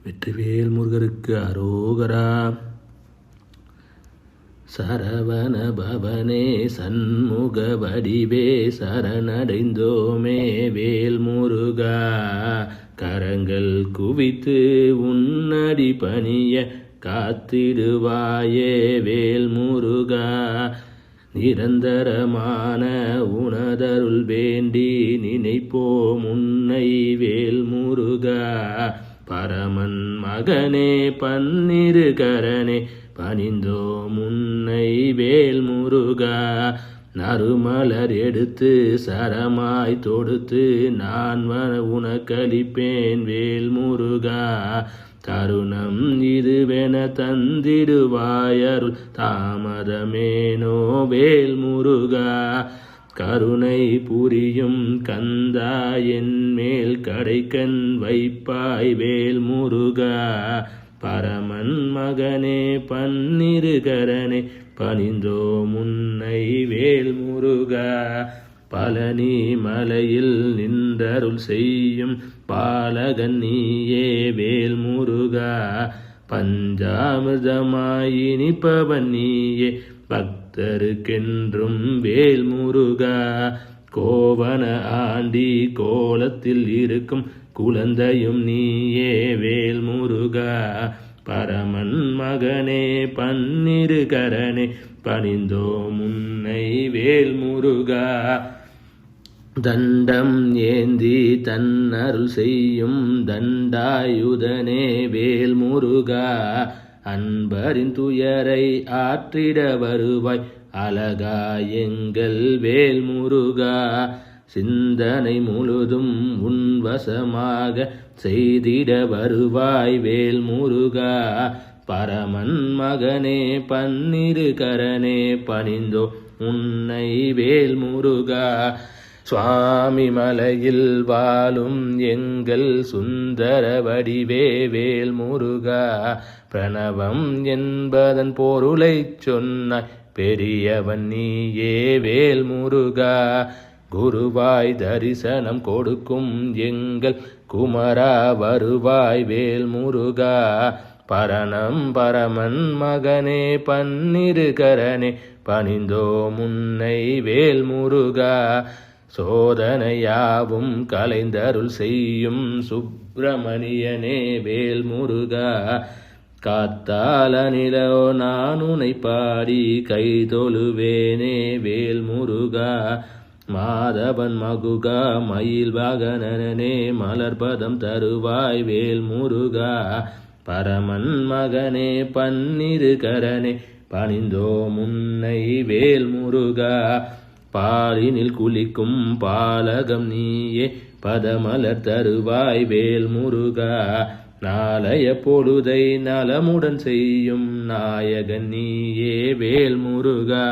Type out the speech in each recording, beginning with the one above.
வெற்றிவேல் முருகருக்கு அரோகரா. சரவண பவனே சண்முக வடிவே சரணடைந்தோமே வேல் முருகா. கரங்கள் குவித்து உன்னடி பணிய காத்திடுவாயே வேல் முருகா. நிரந்தரமான உனதருள் வேண்டி நினைப்போம் உன்னை வேல் முருகா. பரமன் மகனே பன்னிரு கரனே பணிந்தோ முன்னை வேல் முருகா. நறுமலர் எடுத்து சரமாய் தொடுத்து நான் உனக்களிப்பேன் வேல் முருகா. தருணம் இதுவென தந்திடுவாயருள் தாமதமேனோ வேல் முருகா. கருணை புரியும் கந்தா என் மேல் கடைக்கண் வைப்பாய் வேல் முருகா. பரமன் மகனே பன்னிரு கரனே பணிந்தோ முன்னை வேல் முருகா. பழனி மலையில் நின்றருள் செய்யும் பாலகன் நீயே வேல் முருகா. பஞ்சாமிர்தமாய் இனிப்பவன் நீயே பக்தருக்கென்றும் வேல் முருகா. கோவன ஆண்டி கோலத்தில் இருக்கும் குழந்தையும் நீயே வேல் முருகா. பரமன் மகனே பன்னிரு கரனே பணிந்தோ முன்னை வேல் முருகா. தண்டம் ஏந்தி தன்னருள் செய்யும் தண்டாயுதனே வேல் முருகா. அன்பரின் துயரை ஆற்றிட வருவாய் அழகா எங்கள் வேல் முருகா. சிந்தனை முழுதும் உன்வசமாக செய்திட வருவாய் வேல் முருகா. பரமன் மகனே பன்னிரு கரனே பணிந்தோ உன்னை வேல் முருகா. சுவாமி மலையில் வாழும் எங்கள் சுந்தர வடிவே வேல் முருகா. பிரணவம் என்பதன் பொருளை சொன்னாய் பெரியவன் நீயே வேல் முருகா. குருவாய் தரிசனம் கொடுக்கும் எங்கள் குமரா வருவாய் வேல் முருகா. பரணம் பரமன் மகனே பன்னிரு கரனே பணிந்தோ முன்னை வேல் முருகா. சோதனையாவும் கலைந்தருள் செய்யும் சுப்பிரமணியனே வேல் முருகா. காத்தால நிலோ நான் உனை பாடி கைதொழுவேனே வேல் முருகா. மாதவன் மகுகா மயில் வாகனனே மலர்பதம் தருவாய் வேல் முருகா. பரமன் மகனே பன்னிரு கரனே பணிந்தோ முன்னை வேல் முருகா. பாலினில் குளிக்கும் பாலகம் நீயே பதமலர் தருவாய் வேல் முருகா. நாளைய பொழுதை நலமுடன் செய்யும் நாயகன் நீயே வேல் முருகா.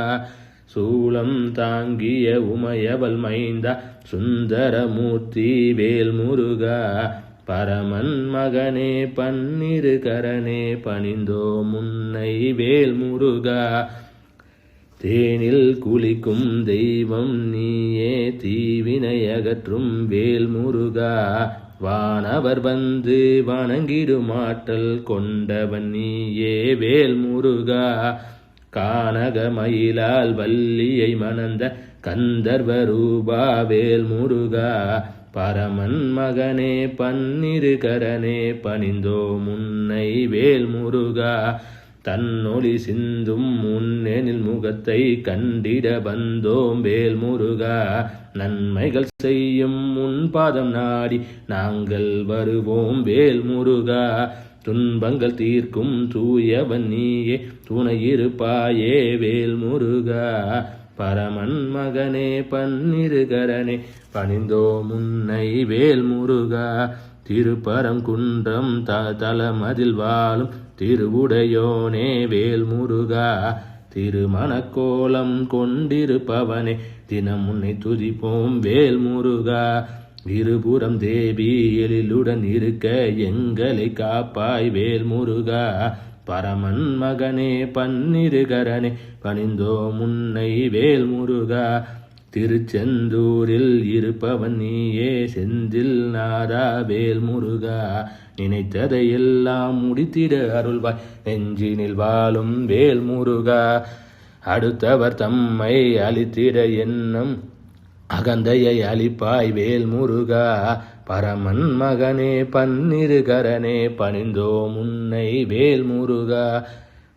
சூலம் தாங்கிய உமையவள் மைந்தா சுந்தரமூர்த்தி வேல் முருகா. பரமன் மகனே பன்னிரு கரனே பணிந்தோ முன்னை வேல் முருகா. தேனில் குளிக்கும் தெய்வம் நீயே தீவினை அகற்றும் வேல் முருகா. வானவர் வந்து வணங்கிடும் ஆற்றல் கொண்டவன் நீயே வேல் முருகா. கானக மயிலால் வள்ளியை மணந்த கந்தர்வ ரூபா வேல் முருகா. பரமன் மகனே பன்னிரு கரனே பணிந்தோ முன்னை வேல் முருகா. தன்னொளி சிந்தும் முன்னெனில் முகத்தை கண்டிட வந்தோம் வேல் முருகா. நன்மைகள் செய்யும் உன் பாதம் நாடி நாங்கள் வருவோம் வேல் முருகா. துன்பங்கள் தீர்க்கும் தூயவன் நீயே துணையிருப்பாயே வேல் முருகா. பரமன் மகனே பன்னிரு கரனே பணிந்தோ முன்னை வேல் முருகா. திருப்பரங்குன்றம் தலமதில் வாழும் திருவுடையோனே வேல் முருகா. திருமணக்கோலம் கொண்டிருப்பவனே தினம் உன்னை துதிப்போம் வேல் முருகா. இருபுறம் தேவி எழிலுடன் இருக்க எங்களை காப்பாய் வேல் முருகா. பரமன் மகனே பன்னிரு கரனே பணிந்தோ முன்னை வேல் முருகா. திருச்செந்தூரில் இருப்பவன் நீயே செந்தில் நாதா வேல் முருகா, நினைத்ததையெல்லாம் முடித்திட அருள்வாய் நெஞ்சினில் வாழும் வேல் முருகா. அடுத்தவர் தம்மை அளித்திட எண்ணம் அகந்தையை அளிப்பாய் வேல் முருகா, பரமன் மகனே பன்னிருகரனே பணிந்தோம் உன்னை வேல் முருகா.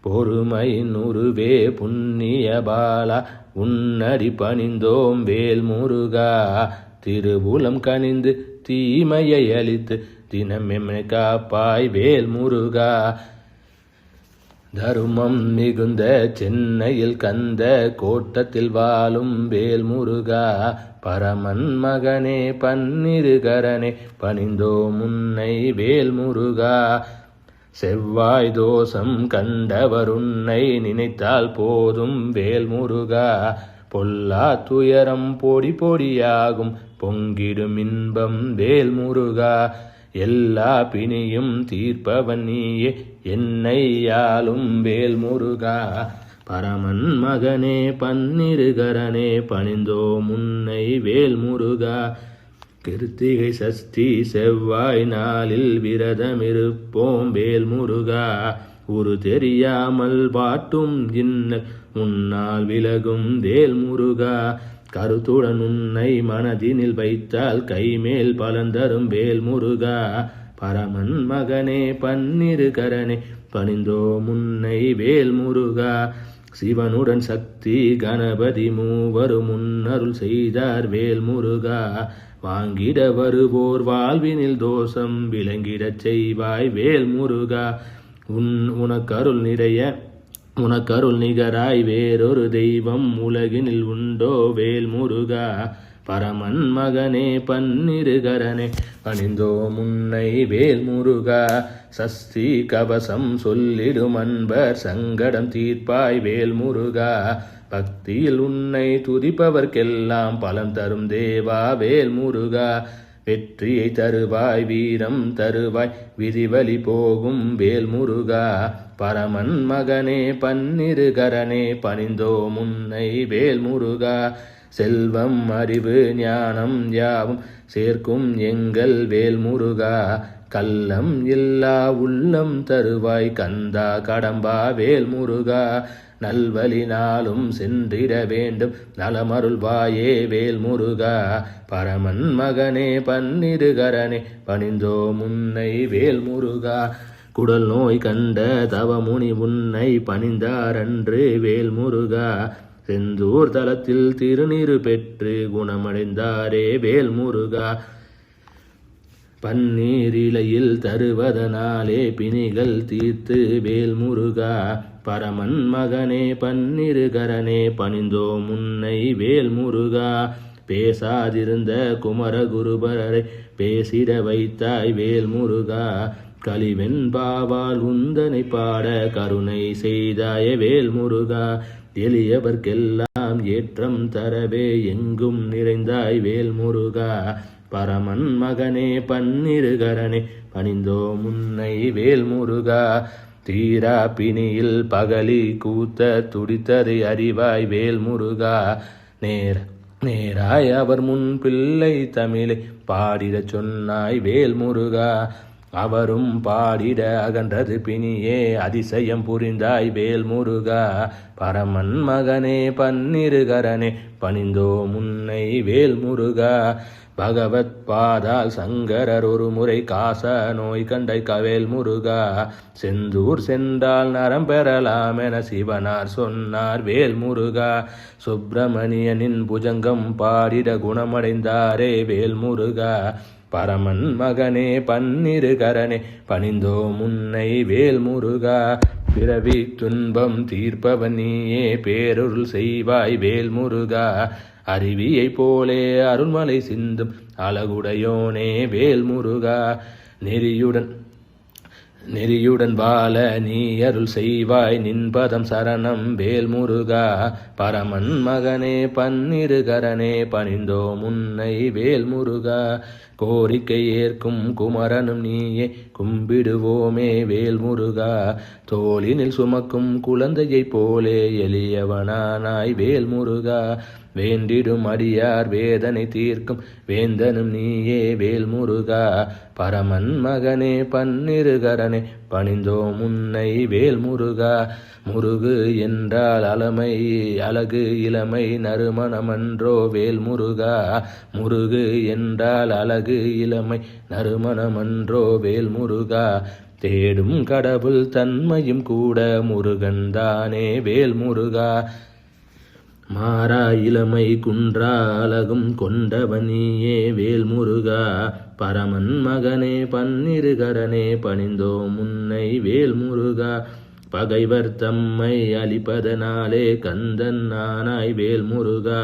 பொறுமையின் உருவே புண்ணிய பாலா உன்னடி பணிந்தோம் வேல் முருகா, திருவுலம் கனிந்து தீமையை அளித்து தினமெம்மை காப்பாய் வேல் முருகா. தருமம் மிகுந்த சென்னையில் கந்த கோட்டத்தில் வாழும் வேல் முருகா, பரமன் மகனே பன்னிருகரனே பணிந்தோம் உன்னை வேல் முருகா. செவ்வாய் தோஷம் கண்டவர் உன்னை நினைத்தால் போதும் வேல் முருகா, பொல்லா துயரம் பொடி பொடியாகும் பொங்கிடும் இன்பம் வேல் முருகா. எல்லா பிணியும் தீர்ப்பவன் நீயே என்னை ஆளும் வேல் முருகா, பரமன் மகனே பன்னிருகரனே பணிந்தோம் உன்னை வேல் முருகா. கிருத்திகை சஷ்டி செவ்வாய் நாளில் விரதமிருப்போம் வேல் முருகா, உரு தெரியாமல் பாட்டும் இன்னல் முன்னால் விலகும் வேல் முருகா. கருத்துடன் உன்னை மனதினில் வைத்தால் கைமேல் பலந்தரும் வேல் முருகா, பரமன் மகனே பன்னிருகரனே பணிந்தோம் உன்னை வேல் முருகா. சிவனுடன் சக்தி கணபதி மூவரும் முன்னருள் செய்தார் வேல் முருகா, வாங்கிட வருவோர் வாழ்வினில் தோஷம் விளங்கிடச் செய்வாய் வேல் முருகா. உனக்கருள் நிறைய உனக்கருள் நிகராய் வேறொரு தெய்வம் உலகினில் உண்டோ வேல் முருகா, பரமன் மகனே பன்னிருகரனே பணிந்தோம் உன்னை வேல் முருகா. சஷ்டி கவசம் சொல்லிடும் அன்பர் சங்கடம் தீர்ப்பாய் வேல் முருகா, பக்தியில் உன்னை துதிப்பவர்க்கெல்லாம் பலம் தரும் தேவா வேல் முருகா. வெற்றியை தருவாய் வீரம் தருவாய் விதிவலி போகும் வேல் முருகா, பரமன் மகனே பன்னிருகரனே பணிந்தோம் உன்னை வேல் முருகா. செல்வம் அறிவு ஞானம் யாவும் சேர்க்கும் எங்கள் வேல் முருகா, கள்ளம் இல்லா உள்ளம் தருவாய் கந்தா கடம்பா வேல் முருகா. நல்வழி நாளும் சென்றிட வேண்டும் நலமருள்வாயே வேல் முருகா, பரமன் மகனே பன்னிருகரனே பணிந்தோம் உன்னை வேல் முருகா. குடல் நோய் கண்ட தவமுனி உன்னை பணிந்தாரன்று வேல் முருகா, செந்தூர் தலத்தில் திருநீறு பெற்று குணமடைந்தாரே வேல் முருகா. பன்னீரிலையில் தருவதனாலே பிணிகள் தீர்த்து வேல் முருகா, பரமன் மகனே பன்னிருகரனே பணிந்தோம் உன்னை வேல் முருகா. பேசாதிருந்த குமரகுருபரரை பேசிட வைத்தாய் வேல் முருகா, கலிவெண்பாவால் உந்தனை பாட கருணை செய்தாய வேல் முருகா. எளியவர்க்கெல்லாம் ஏற்றம் தரவே எங்கும் நிறைந்தாய் வேல் முருகா, பரமன் மகனே பன்னிருகரனே பணிந்தோம் உன்னை வேல் முருகா. தீரா பிணியில் பகலி கூத்த துடித்ததை அறிவாய் வேல் முருகா, நேராய் அவர் முன் பிள்ளை தமிழை பாடிடச் சொன்னாய் வேல் முருகா. அவரும் பாடிட அகன்றது பிணியே அதிசயம் புரிந்தாய் வேல் முருகா, பரமன் மகனே பன்னிருகரனே பணிந்தோம் உன்னை வேல் முருகா. பகவத் பாதால் சங்கரர் ஒரு முறை காச நோய் கண்டை கவேல் முருகா, செந்தூர் சென்றால் நரம் பெறலாம் என சிவனார் சொன்னார் வேல் முருகா. சுப்பிரமணியனின் புஜங்கம் பாடிட குணமடைந்தாரே வேல் முருகா, பரமன் மகனே பன்னிருகரனே பணிந்தோம் உன்னை வேல் முருகா. பிறவி துன்பம் தீர்ப்பவன் நீயே பேருள் செய்வாய் வேல் முருகா, அருவியை போலே அருள்மலை சிந்தும் அழகுடையோனே வேல் முருகா. நெறியுடன் வாழ நீ அருள் செய்வாய் நின்பதம் சரணம் வேல் முருகா, பரமன் மகனே பன்னிருகரனே பணிந்தோம் உன்னை வேல் முருகா. கோரிக்கை ஏற்கும் குமரனும் நீயே கும்பிடுவோமே வேல்முருகா. தோளினில் சுமக்கும் குழந்தையைப் போலே எளியவனானாய் வேல்முருகா. வேண்டிடும் அடியார் வேதனை தீர்க்கும் வேந்தனும் நீயே வேல்முருகா. பரமன் மகனே பன்னிருகரனே பணிந்தோம் உன்னை வேல்முருகா. முருகு என்றால் அழகு இளமை நறுமணமன்றோ வேல்முருகா. முருகு என்றால் அழகு இளமை நறுமணமன்றோ வேல்முருகா. தேடும் கடவுள் தன்மையும் கூட முருகன்தானே வேல்முருகா. மாறா இளமை குன்றா அழகும் கொண்டவனியே வேல்முருகா. பரமன் மகனே பன்னிருகரனே பணிந்தோம் உன்னை வேல்முருகா. பகைவர் தம்மை அழிப்பதனாலே கந்தன் நானாய் வேல்முருகா.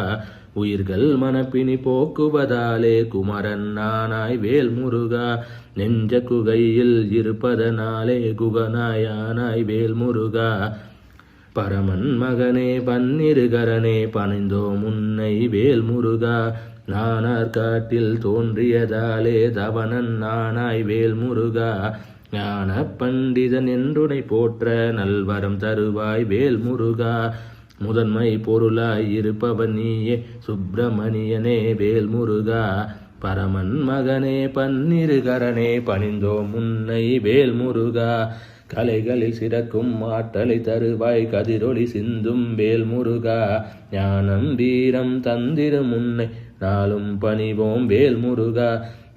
உயிர்கள் மனப்பினி போக்குவதாலே குமரன் நானாய் வேல்முருகா. நெஞ்ச குகையில் இருப்பதனாலே குகனாயானாய் வேல்முருகா. பரமன் மகனே பன்னிருகரனே பணிந்தோம் உன்னை வேல்முருகா. நானார் காட்டில் தோன்றியதாலே தவனன் நானாய் வேல்முருகா. ஞான பண்டிதன் என்றுனை போற்ற நல்வரம் தருவாய் வேல்முருகா. முதன்மை பொருளாய் இருப்பவன் நீயே சுப்பிரமணியனே வேல்முருகா. பரமன் மகனே பன்னிருகரனே பணிந்தோம் உன்னை வேல்முருகா. கலைகளில் சிறக்கும் ஆற்றலை தருவாய் கதிரொளி சிந்தும் வேல்முருகா. ஞானம் வீரம் தந்திரும் உன்னை நாளும் பணிவோம் வேல்முருகா.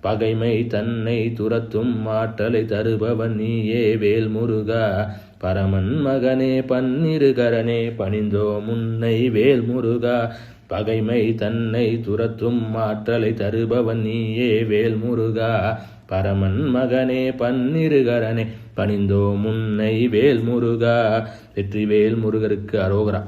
பகைமை தன்னை துரத்தும் ஆற்றலை தருபவன் நீயே வேல்முருகா. பரமன் மகனே பன்னிருகரனே பணிந்தோம் உன்னை வேல்முருகா. பகைமை தன்னை துரத்தும் ஆற்றலை தருபவன் நீயே வேல்முருகா. பரமன் மகனே பன்னிருகரனே பணிந்தோம் உன்னை வேல்முருகா. வெற்றிவேல் முருகருக்கு அரோகரா.